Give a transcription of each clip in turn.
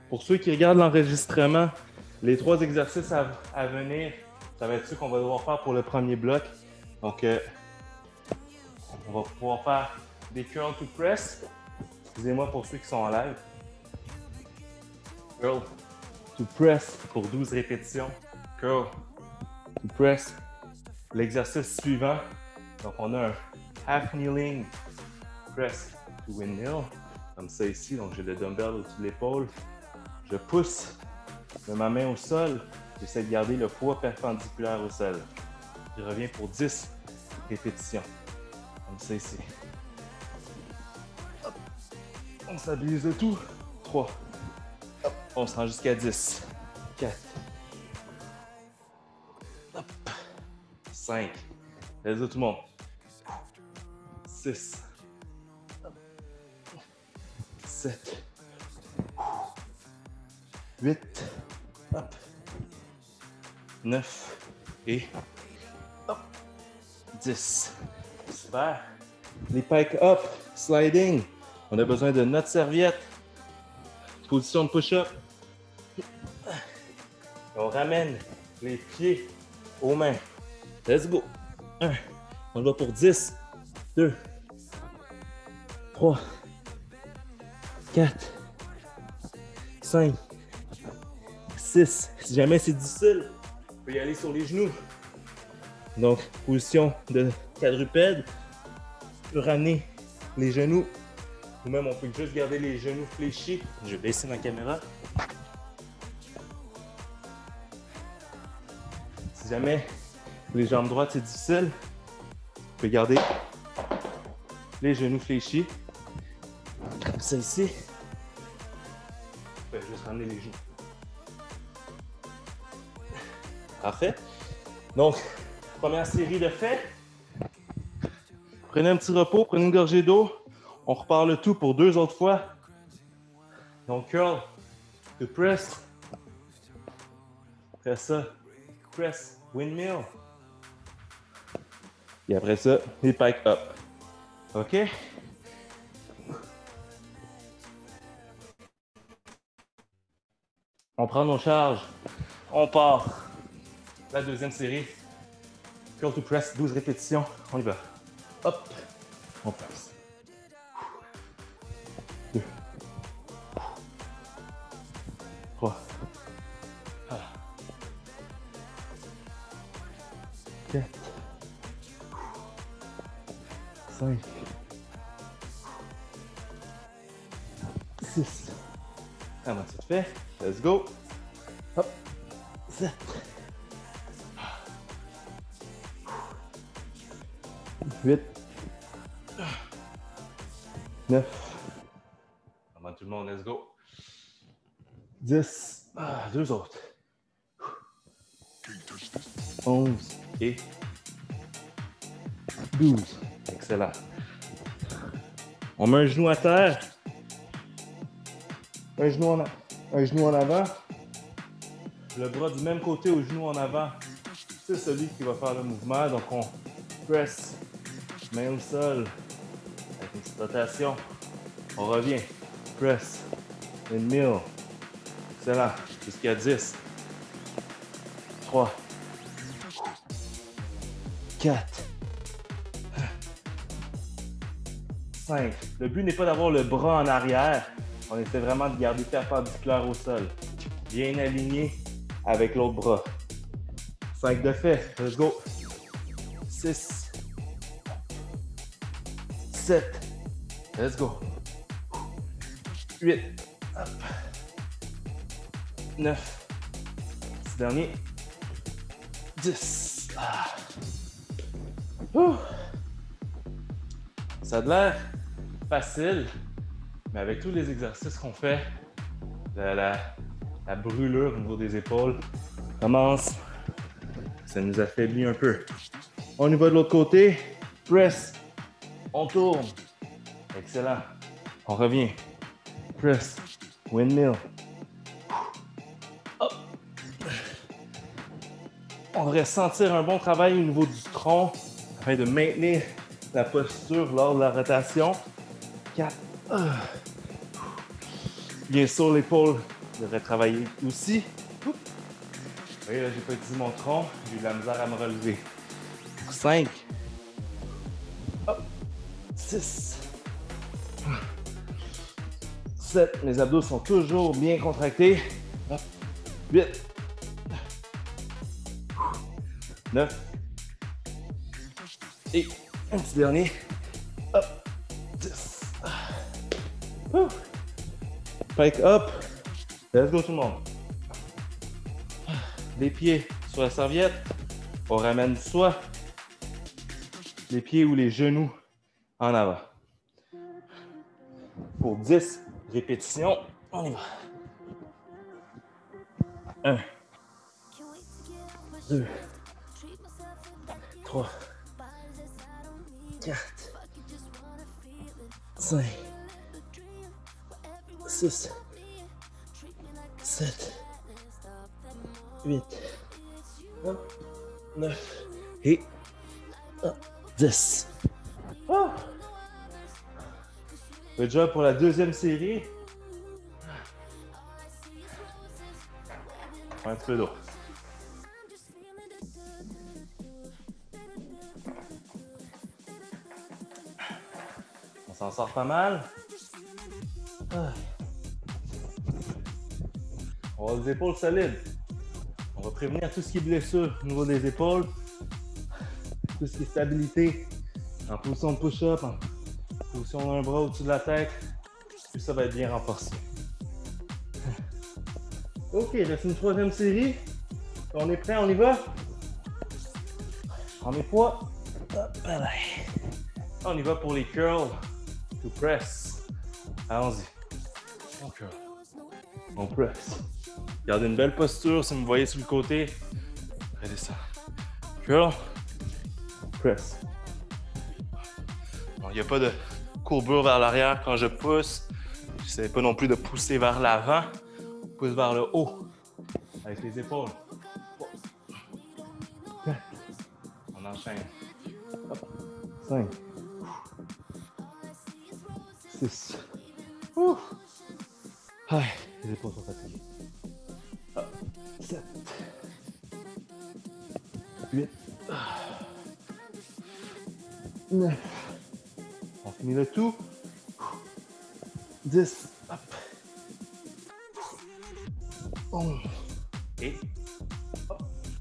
Pour ceux qui regardent l'enregistrement, les 3 exercices à venir, ça va être ceux qu'on va devoir faire pour le premier bloc. Donc, on va pouvoir faire des curl to press. Excusez-moi pour ceux qui sont en live. Curl to press pour 12 répétitions. Curl to press. L'exercice suivant, donc on a un half kneeling press to windmill, comme ça ici. Donc j'ai le dumbbell au-dessus de l'épaule. Je pousse de ma main au sol. J'essaie de garder le poids perpendiculaire au sol. Je reviens pour 10 répétitions, comme ça ici. Hop. On stabilise le tout. 3. Hop. On se rend jusqu'à 10. 4. 5. Let's go tout le monde. 6. 7. 8. 9. Et 10. Super. Les pike up, sliding. On a besoin de notre serviette. Position de push-up. On ramène les pieds aux mains. Let's go. 1. On va pour 10. 2. 3. 4. 5. 6. Si jamais c'est difficile, on peut y aller sur les genoux. Donc, position de quadrupède. On peut ramener les genoux. Ou même, on peut juste garder les genoux fléchis. Je vais baisser ma caméra. Si jamais les jambes droites, c'est difficile, on peut garder les genoux fléchis. Comme ça ici. On peut juste ramener les genoux. Parfait. Donc, première série de fait. Prenez un petit repos, prenez une gorgée d'eau. On repart le tout pour 2 autres fois. Donc, curl to press. Après ça, press windmill. Et après ça, les pike up. OK? On prend nos charges. On part. La deuxième série. Curl to press, 12 répétitions. On y va. Hop. On passe. 2. 3. 4. 5. 6. À moitié de fait. Let's go. Hop. 7. 8. 9. Comment tout le monde, let's go. 10. 2 autres. 11 et 12. Excellent. On met un genou à terre. Un genou en avant. Le bras du même côté au genou en avant. C'est celui qui va faire le mouvement. Donc on press, main au sol. Avec une petite rotation. On revient. Press. Windmill. Excellent. Jusqu'à 10. 3. 4. 5. Le but n'est pas d'avoir le bras en arrière. On essaie vraiment de garder perpendiculaire au sol. Bien aligné avec l'autre bras. 5 de fait. Let's go. 6. 7. Let's go. 8. 9. 10 dernier. 10. Ça a l'air facile, mais avec tous les exercices qu'on fait, la brûlure au niveau des épaules commence. Ça nous affaiblit un peu. On y va de l'autre côté. Press. On tourne. Excellent. On revient. Press. Windmill. Hop. On devrait sentir un bon travail au niveau du tronc afin de maintenir la posture lors de la rotation. 4. Bien sûr, l'épaule devrait travailler aussi. Oups. Vous voyez, là, j'ai pas utilisé mon tronc. J'ai eu de la misère à me relever. 5. 6. 7. Mes abdos sont toujours bien contractés. 8. 9. Et un petit dernier. 10. Pike up. Let's go tout le monde. Les pieds sur la serviette. On ramène soit les pieds ou les genoux en avant. Pour 10 répétitions, on y va. 1, 2, 3, 4, 5, 6, 7, 8, 9 et 10. Good job pour la deuxième série. Un petit peu d'eau. On s'en sort pas mal. On a les épaules solides. On va prévenir tout ce qui est blessure au niveau des épaules. Tout ce qui est stabilité. En position de push-up, en position d'un bras au-dessus de la tête. Tout ça va être bien renforcé. Ok, reste une troisième série. On est prêt, on y va? On est poids. On y va pour les curls to press. Allons-y. On curl. On press. Gardez une belle posture si vous me voyez sur le côté. Redescends. Curl. Press. Il n'y a pas de courbure vers l'arrière quand je pousse. Je n'essaie pas non plus de pousser vers l'avant. On pousse vers le haut avec les épaules. 4. On enchaîne. 5. 6. Les épaules sont fatiguées. 7. 8. 9. On finit le tout. 10. 11. Et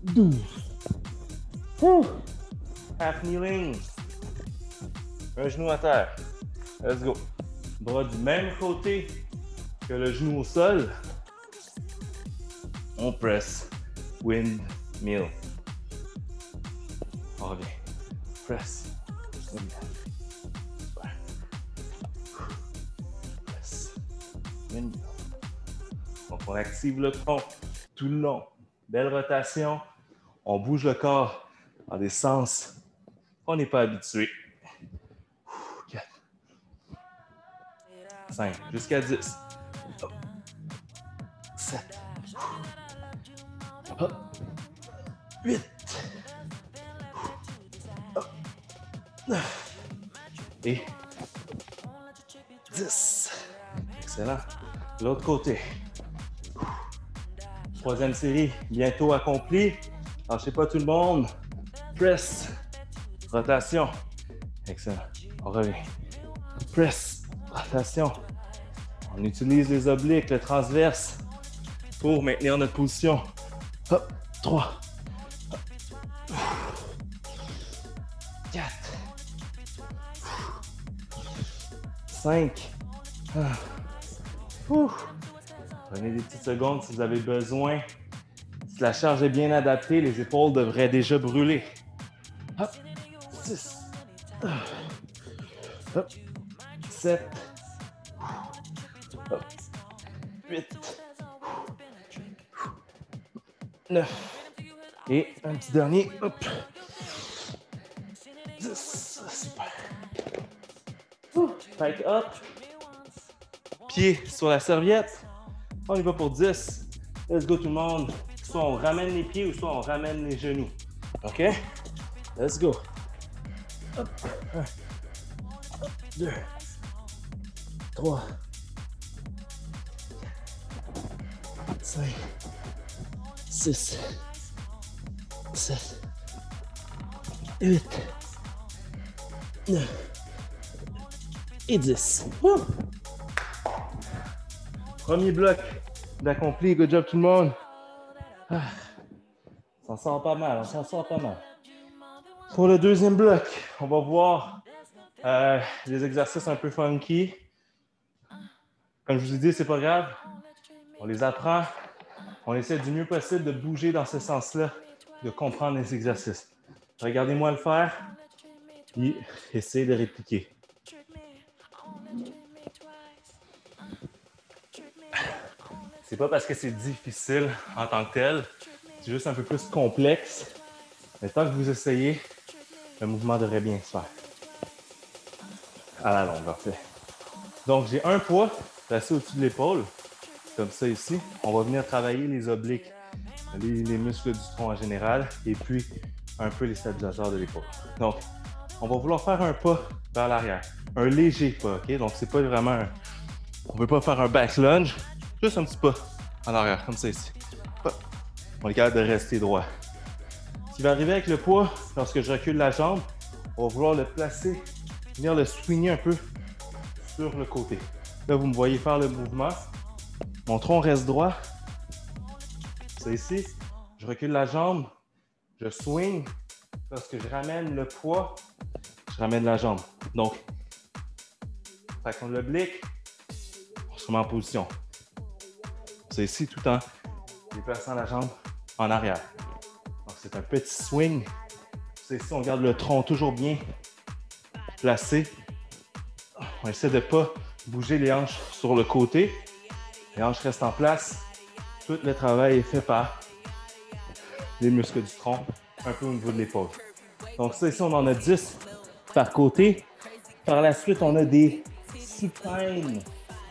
12. Half kneeling. Un genou à terre. Let's go. Bras du même côté que le genou au sol. On press. Windmill. On revient. Press. Windmill. Press. Windmill. Donc, on active le tronc tout le long. Belle rotation. On bouge le corps dans des sens qu'on n'est pas habitué. 4. 5. Jusqu'à 10. 7. 8. 9. Et 10. Excellent. L'autre côté. Troisième série, bientôt accomplie. Lâchez pas tout le monde. Press. Rotation. Excellent. On revient. Press. Rotation. On utilise les obliques, le transverse pour maintenir notre position. Hop. 3. 4. 5. Prenez des petites secondes si vous avez besoin. Si la charge est bien adaptée, les épaules devraient déjà brûler. Hop. 6. Hop. 7. Hop. 8. 9. Et un petit dernier. Hop. 10. Super. Pike up. Pied sur la serviette. On y va pour 10. Let's go tout le monde. Soit on ramène les pieds ou soit on ramène les genoux. OK? Let's go. Hop. 1, 2, 3, 5, 6, 7, 8, 9 et 10. Woo! Premier bloc d'accompli. Good job tout le monde. Ah, on s'en sort pas mal, on s'en sort pas mal. Pour le deuxième bloc, on va voir les exercices un peu funky. Comme je vous ai dit, c'est pas grave. On les apprend. On essaie du mieux possible de bouger dans ce sens-là, de comprendre les exercices. Regardez-moi le faire et essayez de répliquer. C'est pas parce que c'est difficile en tant que tel, c'est juste un peu plus complexe. Mais tant que vous essayez, le mouvement devrait bien se faire. À la longue, en fait. Donc, j'ai un poids placé au-dessus de l'épaule, comme ça ici. On va venir travailler les obliques, les muscles du tronc en général, et puis un peu les stabilisateurs de l'épaule. Donc, on va vouloir faire un pas vers l'arrière. Un léger pas, OK? Donc, c'est pas vraiment un... On ne veut pas faire un back lunge, juste un petit pas en arrière, comme ça ici. On est capable de rester droit. Ce qui va arriver avec le poids, lorsque je recule la jambe, on va vouloir le placer, venir le swinger un peu sur le côté. Là, vous me voyez faire le mouvement. Mon tronc reste droit. C'est ici. Je recule la jambe. Je swing. Lorsque je ramène le poids, je ramène la jambe. Donc, traction de l'oblique. On se met en position. C'est ici tout en déplaçant la jambe en arrière. Donc, c'est un petit swing. C'est ici, on garde le tronc toujours bien placé. On essaie de ne pas bouger les hanches sur le côté. Les hanches restent en place. Tout le travail est fait par les muscles du tronc, un peu au niveau de l'épaule. Donc ça, ici, on en a 10 par côté. Par la suite, on a des supines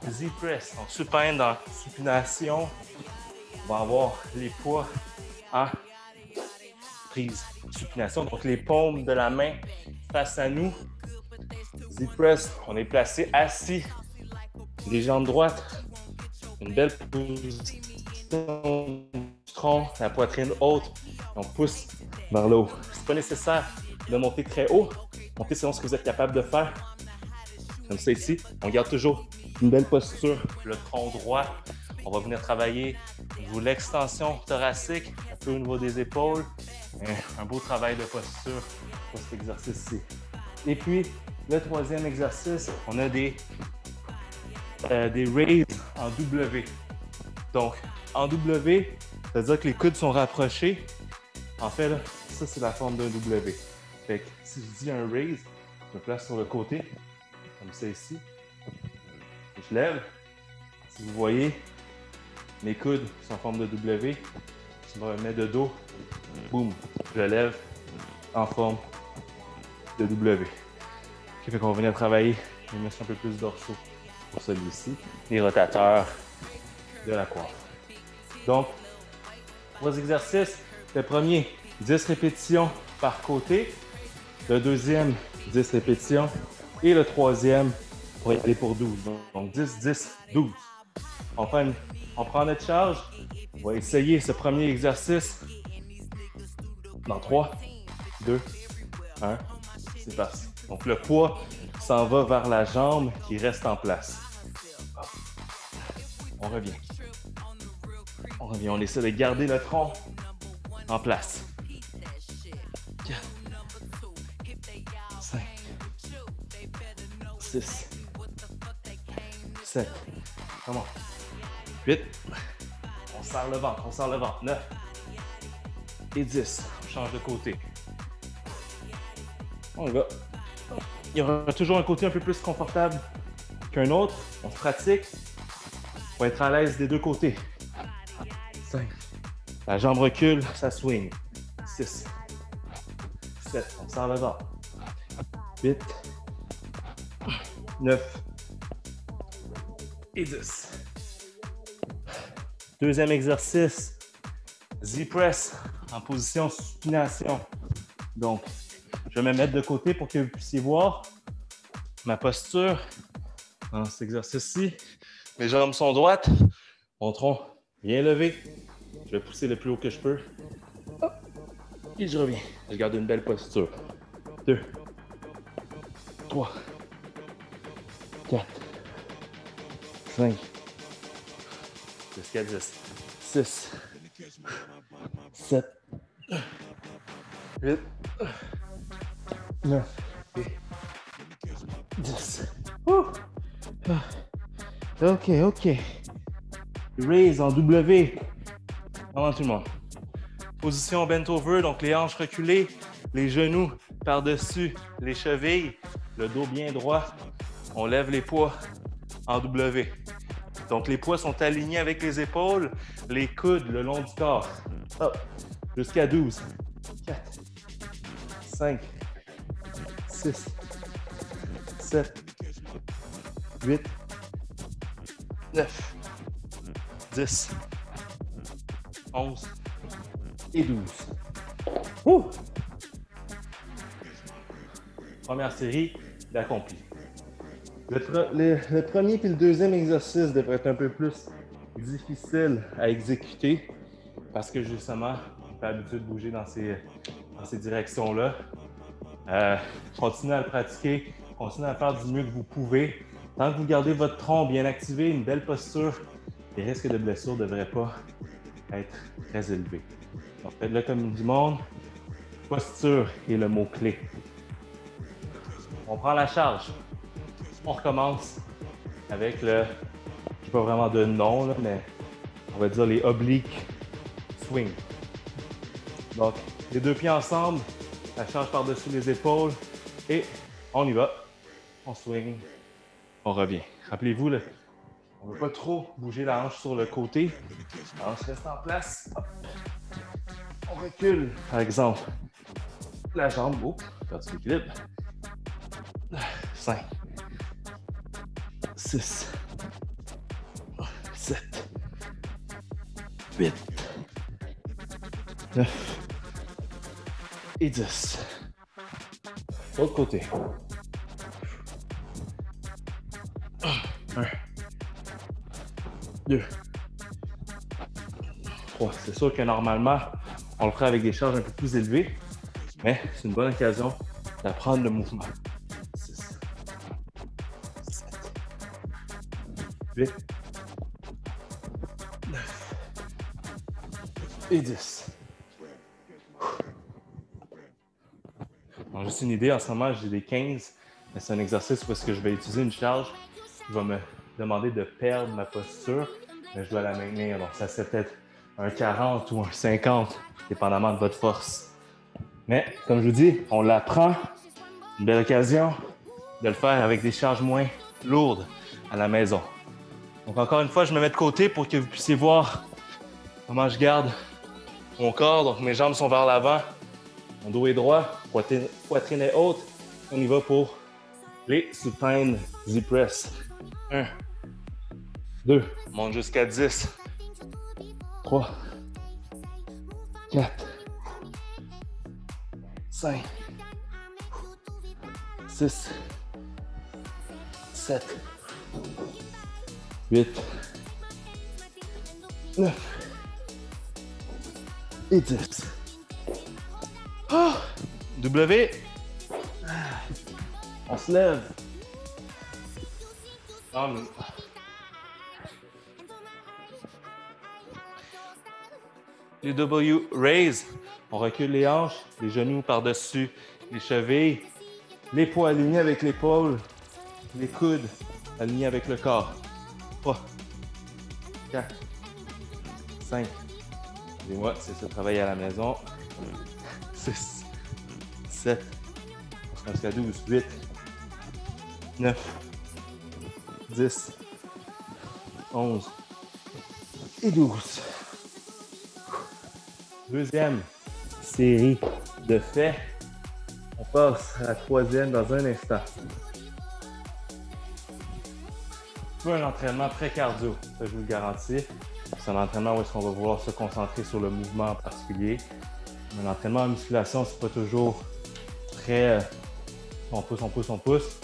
Z-press. Donc supine dans supination. On va avoir les poids en prise supination. Donc les paumes de la main face à nous. Z-press, on est placé assis, les jambes droites, une belle position du tronc, la poitrine haute, on pousse vers le haut. C'est pas nécessaire de monter très haut, montez selon ce que vous êtes capable de faire. Comme ça ici, on garde toujours une belle posture, le tronc droit. On va venir travailler l'extension thoracique, un peu au niveau des épaules. Un beau travail de posture pour cet exercice-ci. Et puis, le troisième exercice, on a des raises en W. Donc, en W, c'est-à-dire que les coudes sont rapprochés. En fait, là, ça, c'est la forme d'un W. Fait que si je dis un raise, je me place sur le côté, comme ça ici. Je lève. Si vous voyez, mes coudes sont en forme de W. Je me remets de dos. Boum, je lève en forme de W. Okay, fait qu'on va venir travailler les muscles un peu plus dorsaux pour celui-ci, les rotateurs de la coiffe. Donc, 3 exercices. Le premier, 10 répétitions par côté. Le deuxième, 10 répétitions. Et le troisième, pour y aller pour 12. Donc, 10, 10, 12. On prend notre charge. On va essayer ce premier exercice dans 3, 2, 1. C'est parti. Donc, le poids s'en va vers la jambe qui reste en place. On revient. On revient. On essaie de garder le tronc en place. 4, 5, 6, 7, comment? 8. On serre le ventre, on serre le ventre. 9 et 10. On change de côté. On y va. Il y aura toujours un côté un peu plus confortable qu'un autre. On se pratique pour être à l'aise des deux côtés. 5. La jambe recule, ça swing. 6. 7. On serre le ventre. 8. 9. Et 10. Deuxième exercice. Z-press en position supination. Donc, je vais me mettre de côté pour que vous puissiez voir ma posture dans cet exercice-ci. Mes jambes sont droites, mon tronc Bien levé. Je vais pousser le plus haut que je peux. Hop. Et je reviens. Je garde une belle posture. 2, 3, 4, 5, jusqu'à 10, 6, 7, 8, 9 et 10. OK, OK. Raise en W. Avant tout le monde. Position bent over, donc les hanches reculées, les genoux par-dessus les chevilles, le dos bien droit. On lève les poids en W. Donc les poids sont alignés avec les épaules, les coudes le long du corps. Hop, jusqu'à 12. 4, 5, 6, 7, 8, 9, 10, 11 et 12. Ouh! Première série d'accompli. Le premier et le deuxième exercice devraient être un peu plus difficiles à exécuter parce que justement, on n'a pas l'habitude de bouger dans ces directions-là. Continuez à le pratiquer, continuez à faire du mieux que vous pouvez. Tant que vous gardez votre tronc bien activé, une belle posture, les risques de blessure ne devraient pas être très élevés. Donc, faites-le comme du monde. Posture est le mot-clé. On prend la charge. On recommence avec le, je n'ai pas vraiment de nom, là, mais on va dire les obliques swing. Donc, les deux pieds ensemble, la charge par-dessus les épaules et on y va. On swing, on revient. Rappelez-vous, là, on ne veut pas trop bouger la hanche sur le côté. La hanche reste en place. Hop. On recule, par exemple, la jambe. Oh, perdu l'équilibre. 5, 6, 7, 8, 9 et 10. Autre côté. 1, 2, 3. C'est sûr que normalement, on le ferait avec des charges un peu plus élevées, mais c'est une bonne occasion d'apprendre le mouvement. 6, 7, 8, 9 et 10. Donc, juste une idée, en ce moment, j'ai des 15. Mais c'est un exercice où est-ce que je vais utiliser une charge qui va me demander de perdre ma posture, mais je dois la maintenir. Donc, ça serait peut-être un 40 ou un 50, dépendamment de votre force. Mais, comme je vous dis, on l'apprend. Une belle occasion de le faire avec des charges moins lourdes à la maison. Donc, encore une fois, je me mets de côté pour que vous puissiez voir comment je garde mon corps. Donc, mes jambes sont vers l'avant. Mon dos est droit, poitrine est haute. On y va pour les supine Z-press. 1, 2, on monte jusqu'à 10. 3, 4, 5, 6, 7, 8, 9 et 10. Oh, W. On se lève. Non, mais... Les W raise. On recule les hanches, les genoux par-dessus les chevilles, les poids alignés avec l'épaule, les coudes alignés avec le corps. 3, 4, 5. Excusez-moi, c'est ce travail à la maison. 6, 7, on se rend jusqu'à 12, 8, 9, 10, 11 et 12. Deuxième série de faits. On passe à la troisième dans un instant. C'est un entraînement très cardio, ça je vous le garantis. C'est un entraînement où est-ce qu'on va vouloir se concentrer sur le mouvement en particulier. Un entraînement en musculation, c'est pas toujours très on pousse.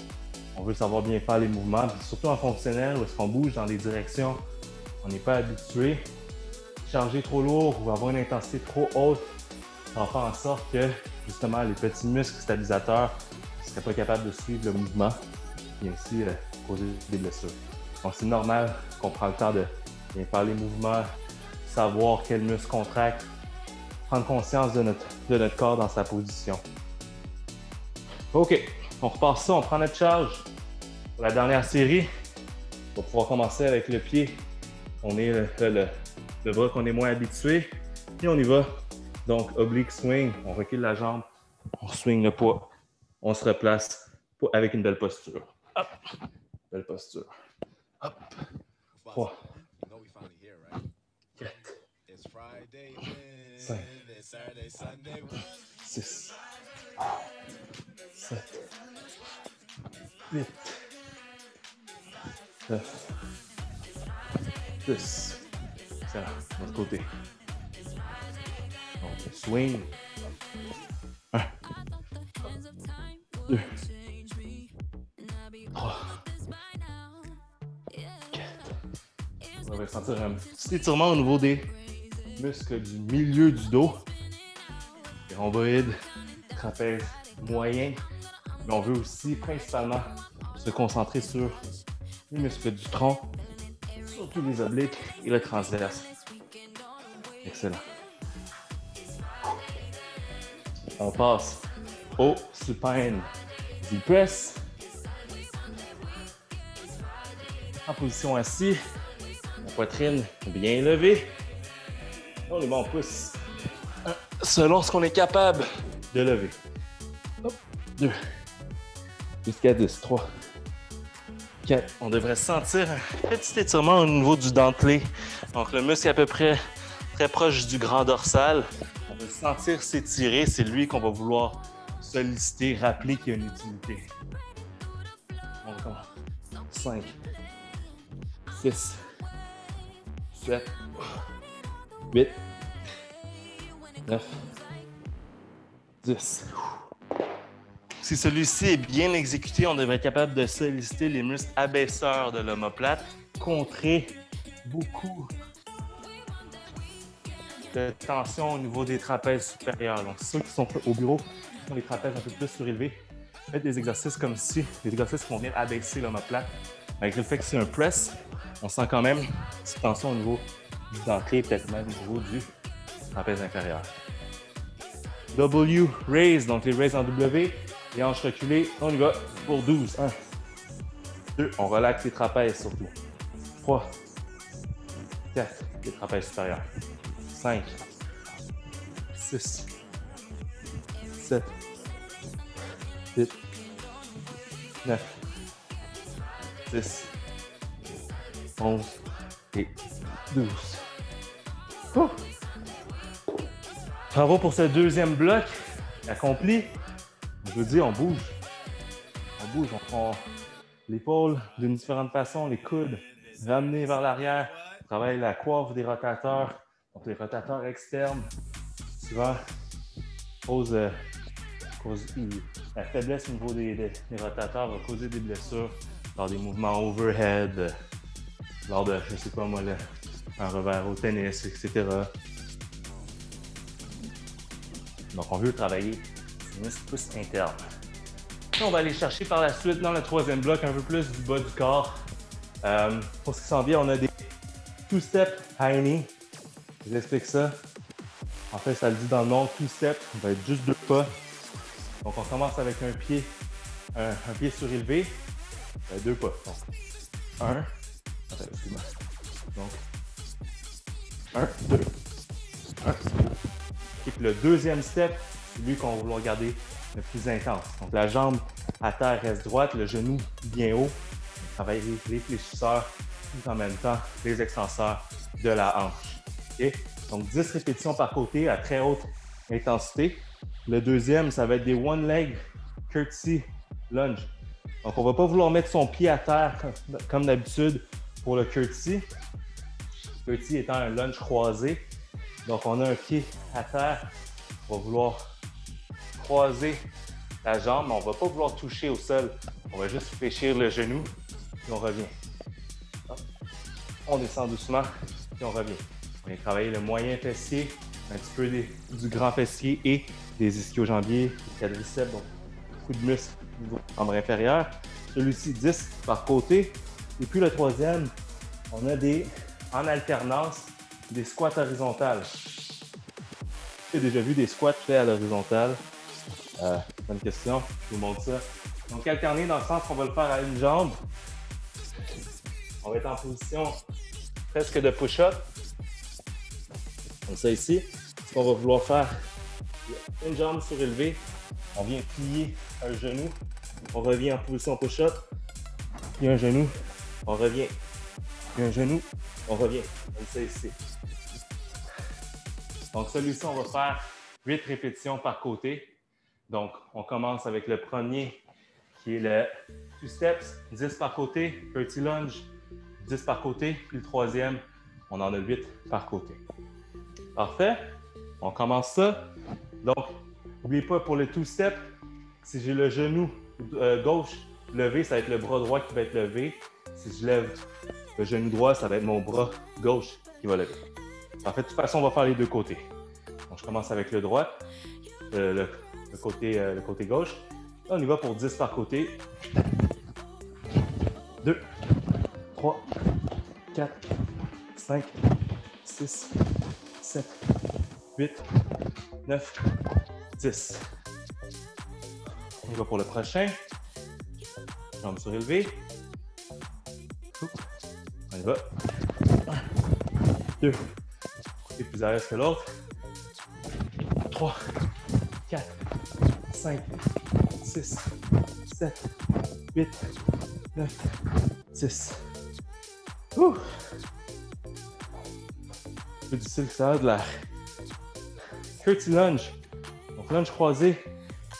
On veut savoir bien faire les mouvements, puis surtout en fonctionnel où est-ce qu'on bouge dans des directions on n'est pas habitué. charger trop lourd ou avoir une intensité trop haute, ça va faire en sorte que, justement, les petits muscles stabilisateurs ne seraient pas capables de suivre le mouvement et ainsi causer des blessures. Donc, c'est normal qu'on prenne le temps de bien faire les mouvements, savoir quel muscle contracte, prendre conscience de notre corps dans sa position. OK, on repart ça, on prend notre charge pour la dernière série. On va pouvoir commencer avec le pied. On est le bras qu'on est moins habitué. Et on y va. Donc, oblique swing, on recule la jambe, on swing le poids, on se replace avec une belle posture. Hop, belle posture. Hop, 3, 4, 5, 6, 7, 8, 9, 10. Excellent, de l'autre côté. Donc, on swing. 1, 2, 3, 4. On va sentir un petit étirement au niveau des muscles du milieu du dos. Les rhomboïdes, trapèze moyen. Mais on veut aussi principalement se concentrer sur les muscles du tronc, surtout les obliques et le transverse. Excellent. On passe au supine Z-press. En position assise, la poitrine bien levée. On les met en pouce selon ce qu'on est capable de lever. Hop, 2, jusqu'à 10, 3, 4. On devrait sentir un petit étirement au niveau du dentelé. Donc le muscle est à peu près très proche du grand dorsal. On va le sentir s'étirer, c'est lui qu'on va vouloir solliciter, rappeler qu'il y a une utilité. On recommence. 5, 6, 7, 8, 9, 10. Si celui-ci est bien exécuté, on devrait être capable de solliciter les muscles abaisseurs de l'omoplate, contrer beaucoup de tension au niveau des trapèzes supérieurs. Donc, ceux qui sont au bureau, qui ont les trapèzes un peu plus surélevés, faites des exercices comme ci, des exercices qui vont venir abaisser l'omoplate. Malgré le fait que c'est un press, on sent quand même cette tension au niveau du dentelé, peut-être même au niveau du trapèze inférieur. W, raise, donc les raise en W, les hanches reculées, on y va pour 12. 1, 2, on relaxe les trapèzes surtout. 3, 4, les trapèzes supérieurs. 5, 6, 7, 8, 9, 10, 11 et 12. Oh! Bravo pour ce deuxième bloc accompli. Je vous dis, on bouge. On bouge, on prend l'épaule d'une différente façon, les coudes ramenés vers l'arrière. On travaille la coiffe des rotateurs, donc les rotateurs externes. Souvent, la faiblesse au niveau des rotateurs va causer des blessures lors des mouvements overhead, lors de, je ne sais pas moi, un revers au tennis, etc. Donc, on veut travailler les muscles plus internes. Puis, on va aller chercher par la suite dans le troisième bloc un peu plus du bas du corps. Pour ce qui s'en vient, on a des two-step high knee. Je vous explique ça. En fait, ça le dit dans le nom, two-step, ça va être juste 2 pas. Donc, on commence avec un pied surélevé, 2 pas. Donc, 1, attends, excuse-moi. Donc, 1, 2, 1. Et puis le deuxième step, c'est lui qu'on va vouloir garder le plus intense. Donc la jambe à terre reste droite, le genou bien haut. On travaille les fléchisseurs tout en même temps les extenseurs de la hanche. Okay? Donc 10 répétitions par côté à très haute intensité. Le deuxième, ça va être des one leg curtsy lunge. Donc on ne va pas vouloir mettre son pied à terre comme d'habitude pour le curtsy. Curtsy étant un lunge croisé. Donc, on a un pied à terre. On va vouloir croiser la jambe, mais on ne va pas vouloir toucher au sol. On va juste fléchir le genou, puis on revient. On descend doucement, puis on revient. On vient travailler le moyen fessier, un petit peu du grand fessier et des ischio-jambiers, des quadriceps, donc beaucoup de muscles au niveau membre inférieur. Celui-ci, 10 par côté. Et puis le troisième, on a en alternance, des squats horizontales. J'ai déjà vu des squats faits à l'horizontale. Bonne question, je vous montre ça. Donc alterner dans le sens qu'on va le faire à une jambe. On va être en position presque de push-up. Comme ça ici. Ce qu'on va vouloir faire, une jambe surélevée. On vient plier un genou. On revient en position push-up. Puis un genou. On revient. Puis un genou. On revient. Comme ça ici. Donc celui-ci, on va faire 8 répétitions par côté. Donc on commence avec le premier qui est le 2 steps, 10 par côté, petit lunge, 10 par côté. Puis le troisième, on en a 8 par côté. Parfait. On commence ça. Donc, n'oubliez pas pour le 2 step, si j'ai le genou gauche levé, ça va être le bras droit qui va être levé. Si je lève le genou droit, ça va être mon bras gauche qui va lever. En fait, de toute façon, on va faire les deux côtés. Donc, je commence avec le droit, le côté gauche. Là, on y va pour 10 par côté. 2, 3, 4, 5, 6, 7, 8, 9, 10. On y va pour le prochain. Jambes surélevées. On y va. 1, 2. Côté plus à l'aise que l'autre. 3, 4, 5, 6, 7, 8, 9, 10. Ouh! Plus difficile que ça a de l'air. Curtsy lunge. Donc lunge croisé.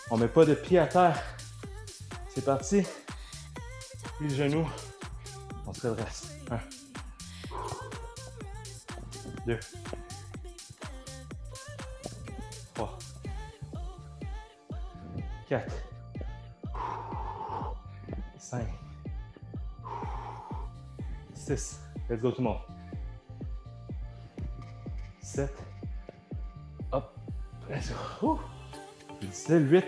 On ne met pas de pied à terre. C'est parti. Puis le genou. On se redresse. 1, 2, 3, 4, 5, 6. Let's go tout le monde. 7. Hop. Let's go. 8.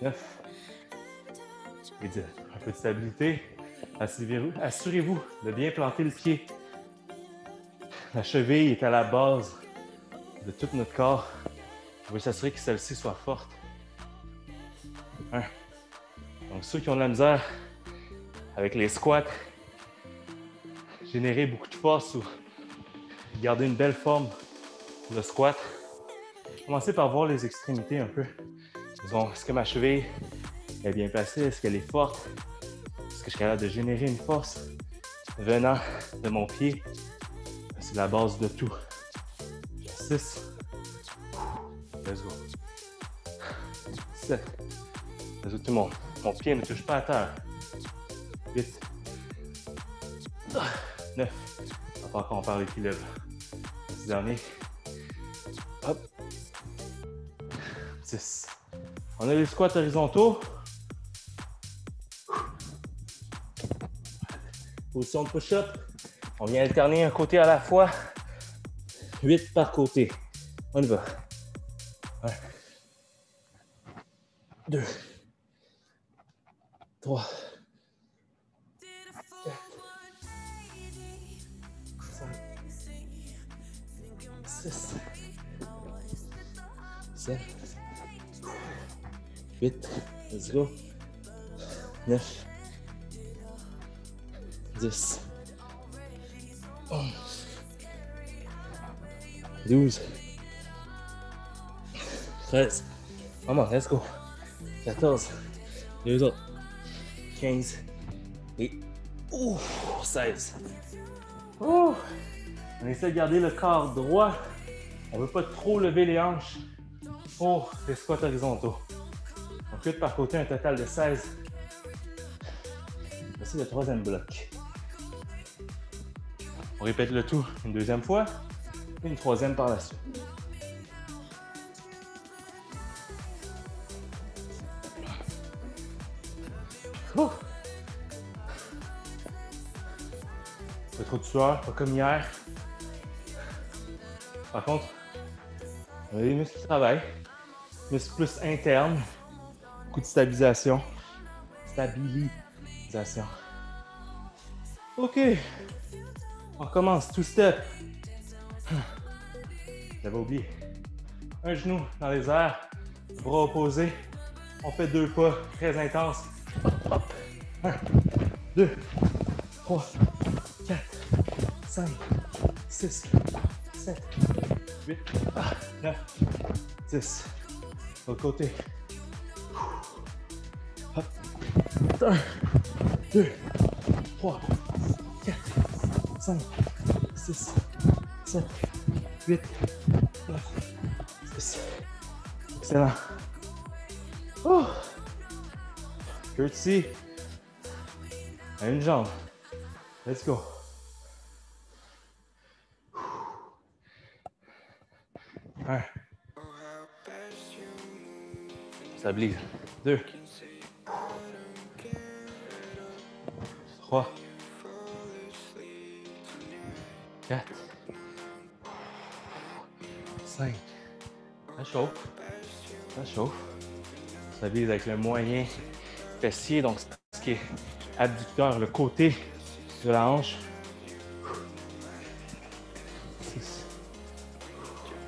9. Et 10. Un peu de stabilité. Assurez-vous de bien planter le pied. La cheville est à la base de tout notre corps. On veut s'assurer que celle-ci soit forte. 1. Donc, ceux qui ont de la misère avec les squats, générer beaucoup de force ou garder une belle forme pour le squat, commencez par voir les extrémités un peu. Disons, est-ce que ma cheville est bien placée? Est-ce qu'elle est forte? Est-ce que je suis capable de générer une force venant de mon pied? C'est la base de tout. 6. Let's go. 7. Let's go tout le monde. Mon pied ne touche pas à terre. 8. 9. On va pas encore en parler l'équilibre. 10 derniers. Hop. 10. On a les squats horizontaux. Position de push-up. On vient alterner un côté à la fois. 8 par côté. On y va. 1, 2, 3, 4, 5, 6, 7, 8, let's go. 9, 10, 11, 12, 13, come on, let's go. 14, deux autres, 15 et 16. On essaie de garder le corps droit. On ne veut pas trop lever les hanches pour les squats horizontaux. Donc 8 par côté, un total de 16. Voici le troisième bloc. On répète le tout une deuxième fois et une troisième par la suite. Pas trop de sueur, pas comme hier. Par contre, on a des muscles qui travaillent. Muscles plus internes. Beaucoup de stabilisation. Stabilisation. OK. On recommence. Two step. J'avais oublié. Un genou dans les airs. Bras opposés. On fait 2 pas très intenses. 1, 2, 3, 4, 5, 6, 7, 8, 9, 10. L'autre côté. Hop. 1, 2, 3, 4, 5, 6, 7, 8, 9, 10. Excellent. Oh. Curtsy. À une jambe. Let's go. Un. Stabilise. 2. 3. 4. 5. Ça chauffe. Ça chauffe. Stabilise avec le moyen fessier, donc ce qui est abducteur, le côté de la hanche. 6.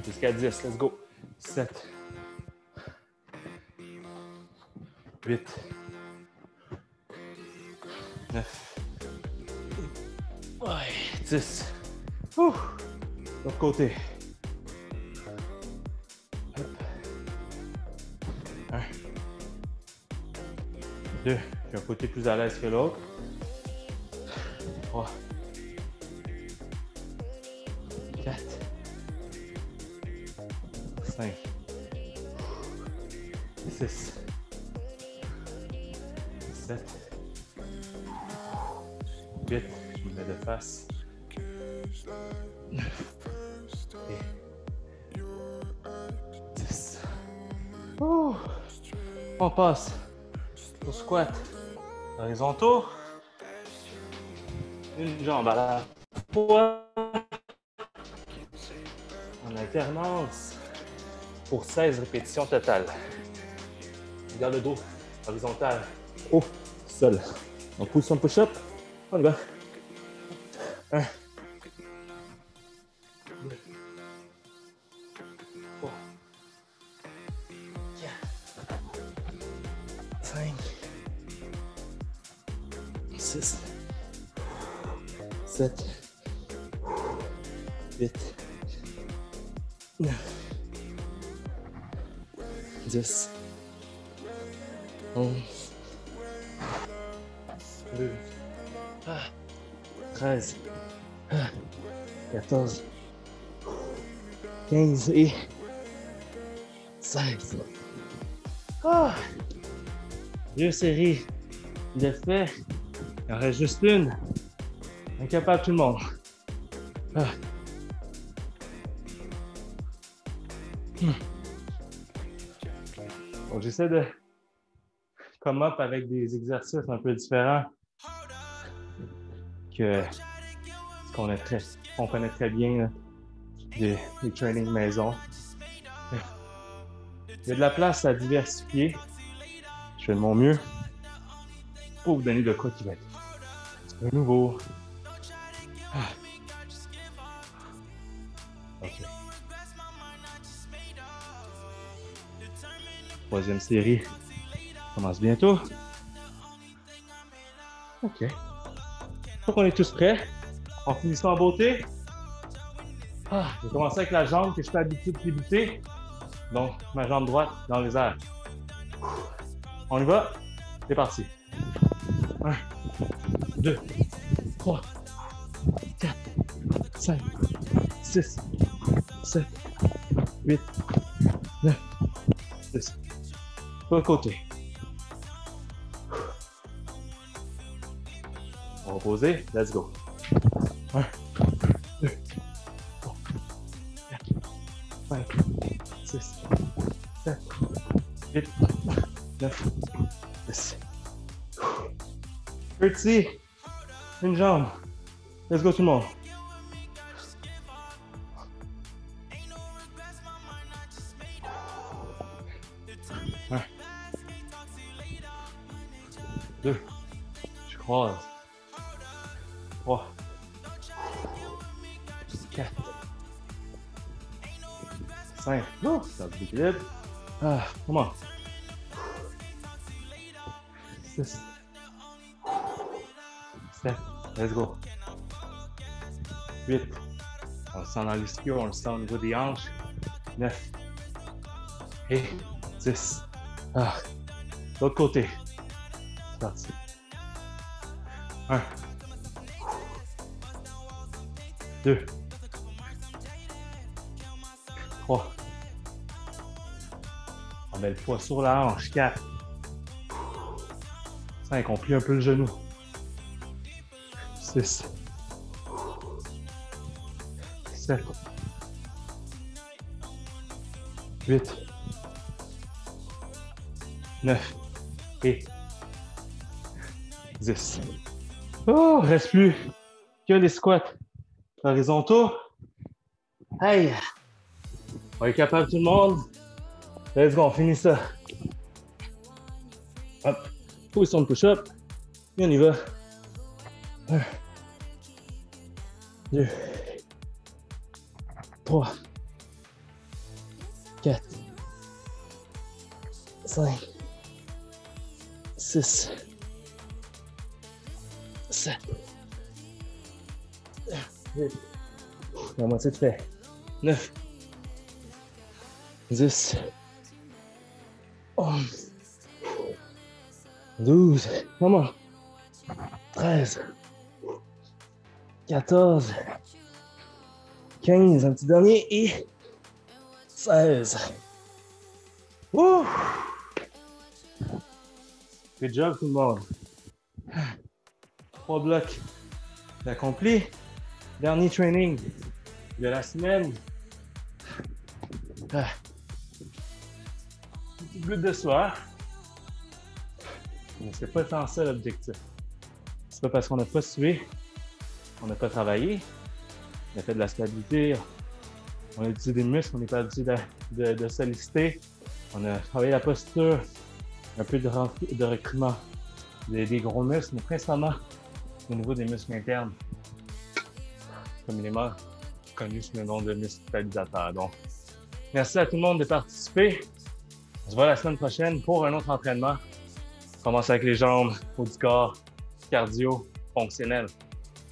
Jusqu'à 10. Let's go. 7. 8. 9. Ouais, 10. L'autre côté. Hop. 1. 2. J'ai un côté plus à l'aise que l'autre. 3. 4. 5. 6. 7. 8. Je me mets de face. 9. Et 10. On passe au squat horizontaux. Une jambe à la fois. En alternance pour 16 répétitions totales. Garde le dos horizontal au sol. On pousse son push-up. On y va. 1. 2. 3. 4. 5. 6. 7. 8. 9. 10. 11. 12. 13. 14. 15 et 16. Deux séries de fait. Il en reste juste une. Incapable tout le monde. Donc, j'essaie de come up avec des exercices un peu différents que ce qu'on connaît très bien là, des trainings maison. Il y a de la place à diversifier. Je fais de mon mieux pour vous donner de quoi qui va être un peu nouveau. OK. Troisième série commence bientôt. OK. Je crois qu'on est tous prêts. On finit ça en beauté. Je vais commencer avec la jambe que je suis habitué de débuter. Donc, ma jambe droite dans les airs. On y va. C'est parti. 1, 2, 3, 4, 5, 6, 7, 8, 9, 10. De l'autre côté. On va poser. Let's go. 1, 2, 3, 4, 5, 6, 7, 8, 9, 10. Curtsy. Une jambe. Let's go tout le monde. 1, 2, je croise. 3, 4, 5. Oh, ça va l'équilibre. Ah, comment? 6, 7, let's go. 8, on le sent dans l'ischio, on le sent au niveau des hanches. 9 et 10. Ah, l'autre côté. C'est parti. 1, 2, 3. On met le poids sur la hanche. 4, 5, on plie un peu le genou. 6, 7, 8, 9 et 10. Oh, reste plus que les squats horizontaux. Hey! On est capable tout le monde. Let's go, on finit ça. Hop, position de push-up. Et on y va. 1, 2, 3, 4, 5, 6, 7, 8, la moitié de fait. 9, 10, 11, 12, maman, 13, 14, 15, un petit dernier, et 16. Wouh! Good job tout le monde. 3 blocs accomplis. Dernier training de la semaine. Petit goutte de soir. Mais c'est pas tant ça l'objectif. C'est pas parce qu'on n'a pas sué, on n'a pas travaillé, on a fait de la stabilité, on a utilisé des muscles, on n'est pas habitué de solliciter, on a travaillé la posture, un peu de recrutement des gros muscles, mais principalement au niveau des muscles internes, communément connus sous le nom de muscles stabilisateurs. Donc, merci à tout le monde de participer. On se voit la semaine prochaine pour un autre entraînement. On commence avec les jambes, haut du corps, cardio, fonctionnel.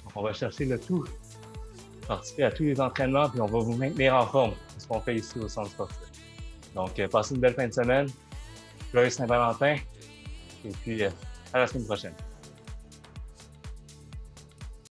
Donc, on va chercher le tout, participer à tous les entraînements, puis on va vous maintenir en forme. C'est ce qu'on fait ici au centre sportif. Donc, passez une belle fin de semaine. Joyeux Saint-Valentin. Et puis, à la semaine prochaine.